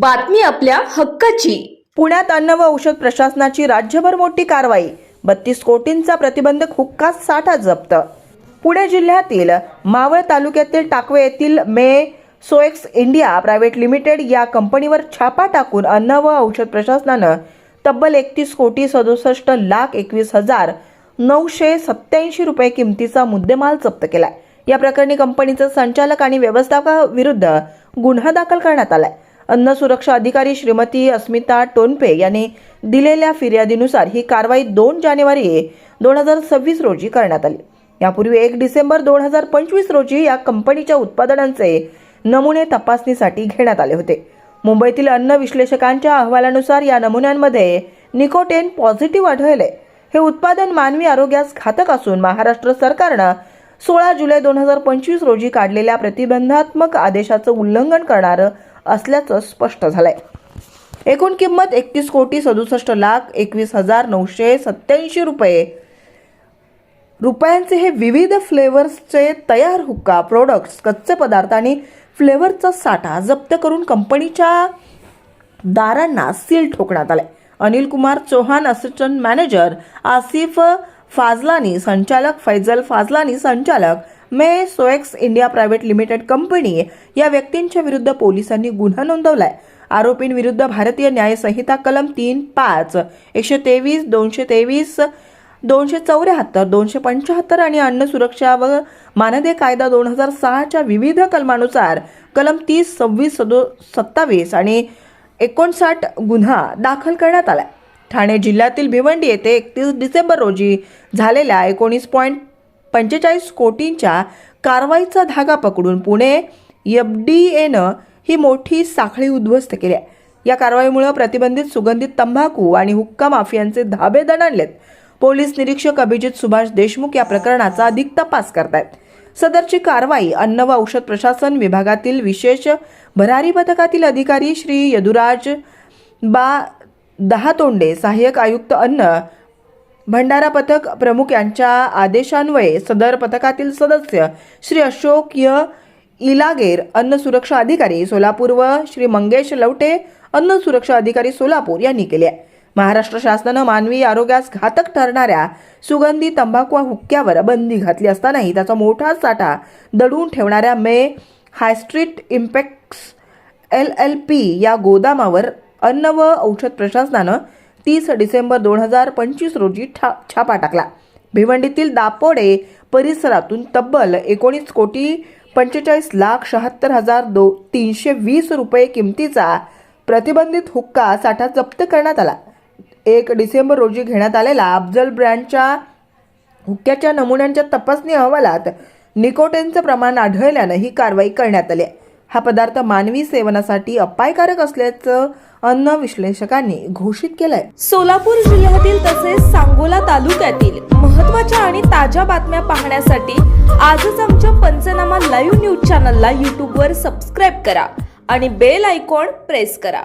बातमी आपल्या हक्काची। पुण्यात अन्न व औषध प्रशासनाची राज्यभर मोठी कारवाई। 32 कोटींचा प्रतिबंधक हुक्का साठा जप्त। पुणे जिल्ह्यातील मावळ तालुक्यातील टाकवे येथील सोएक्स इंडिया प्रायव्हेट लिमिटेड या कंपनीवर छापा टाकून अन्न व औषध प्रशासनानं तब्बल 31,67,21,987 रुपये किमतीचा मुद्देमाल जप्त केलाय। या प्रकरणी कंपनीचे संचालक आणि व्यवस्थापकाविरुद्ध गुन्हा दाखल करण्यात आलाय। अन्न सुरक्षा अधिकारी श्रीमती अस्मिता टोनपे यांनी दिलेल्या फिर्यादीनुसार ही कारवाई 2 जानेवारी 2026 रोजी करण्यात आली। यापूर्वी 1 डिसेंबर 2025 रोजी या कंपनीच्या उत्पादनांचे नमुने तपासणीसाठी घेण्यात आले होते। मुंबईतील अन्न विश्लेषकांच्या अहवालानुसार या नमुन्यांमध्ये निकोटीन पॉझिटिव्ह आढळले। हे उत्पादन मानवी आरोग्यास घातक असून महाराष्ट्र सरकारनं 16 जुलै 2025 रोजी काढलेल्या प्रतिबंधात्मक आदेशाचं उल्लंघन करणारं असल्याचं स्पष्ट झालंय। एकूण किंमत 31,67,21,987 रुपयांचे हे विविध फ्लेवर्सचे तयार हुक्का प्रोडक्ट्स, कच्चे पदार्थ आणि फ्लेवरचा साठा जप्त करून कंपनीच्या दारांना सील ठोकण्यात आले। अनिल कुमार चौहान असिस्टंट मॅनेजर, आसिफ फाजलानी संचालक, फैजल फाजलानी संचालक, सोएक्स इंडिया प्रायव्हेट लिमिटेड कंपनी या व्यक्तींच्या विरुद्ध पोलिसांनी गुन्हा नोंदवलाय। आरोपींविरुद्ध भारतीय न्याय संहिता कलम 3(5), 123, 223, 274, 275 आणि अन्न सुरक्षा व मानदे कायदा 2006 च्या विविध कलमानुसार कलम 30, 26, 27 आणि 59 गुन्हा दाखल करण्यात आलाय। ठाणे जिल्ह्यातील भिवंडी येथे 31 डिसेंबर रोजी झालेल्या 19.45 कोटींच्या कारवाईचा धागा पकडून पुणे FDAनं ही मोठी साखळी उद्ध्वस्त केली आहे। या कारवाईमुळे प्रतिबंधित सुगंधित तंबाखू आणि हुक्का माफियांचे धाबे दणाणलेत। पोलीस निरीक्षक अभिजित सुभाष देशमुख या प्रकरणाचा अधिक तपास करतायत। सदरची कारवाई अन्न व औषध प्रशासन विभागातील विशेष भरारी पथकातील अधिकारी श्री यदुराज दहातोंडे, सहाय्यक आयुक्त अन्न भंडारा पथक प्रमुख यांच्या आदेशान्वये सदर पथकातील सदस्य श्री अशोक इलागेर, अन्न सुरक्षा अधिकारी सोलापूर व श्री मंगेश लवटे, अन्न सुरक्षा अधिकारी सोलापूर यांनी केले आहे। महाराष्ट्र शासनानं मानवी आरोग्यास घातक ठरणाऱ्या सुगंधी तंबाखू हुक्क्यावर बंदी घातली असतानाही त्याचा मोठा साठा दडवून ठेवणाऱ्या हायस्ट्रीट इम्पॅक्ट्स LLP या गोदामावर अन्न व औषध प्रशासनानं 30 डिसेंबर 2025 रोजी छापा टाकला। भिवंडीतील दापोडे परिसरातून तब्बल 19,45,76,320 रुपये किमतीचा प्रतिबंधित हुक्का साठा जप्त करण्यात आला। 1 डिसेंबर रोजी घेण्यात आलेल्या अफजल ब्रँडच्या हुक्क्याच्या नमुन्यांच्या तपासणी अहवालात निकोटीनचं प्रमाण आढळल्यानं ही कारवाई करण्यात आली। हा पदार्थ मानवी सेवनासाठी अपायकारक असल्याचं अन्न विश्लेषकांनी घोषित केलंय। सोलापूर जिल्ह्यातील तसेच सांगोला तालुक्यातील महत्त्वाच्या आणि ताज्या बातम्या पाहण्यासाठी आजच आमच्या पंचनामा लाईव्ह न्यूज चॅनलला YouTube वर सबस्क्राईब करा आणि बेल आयकॉन प्रेस करा।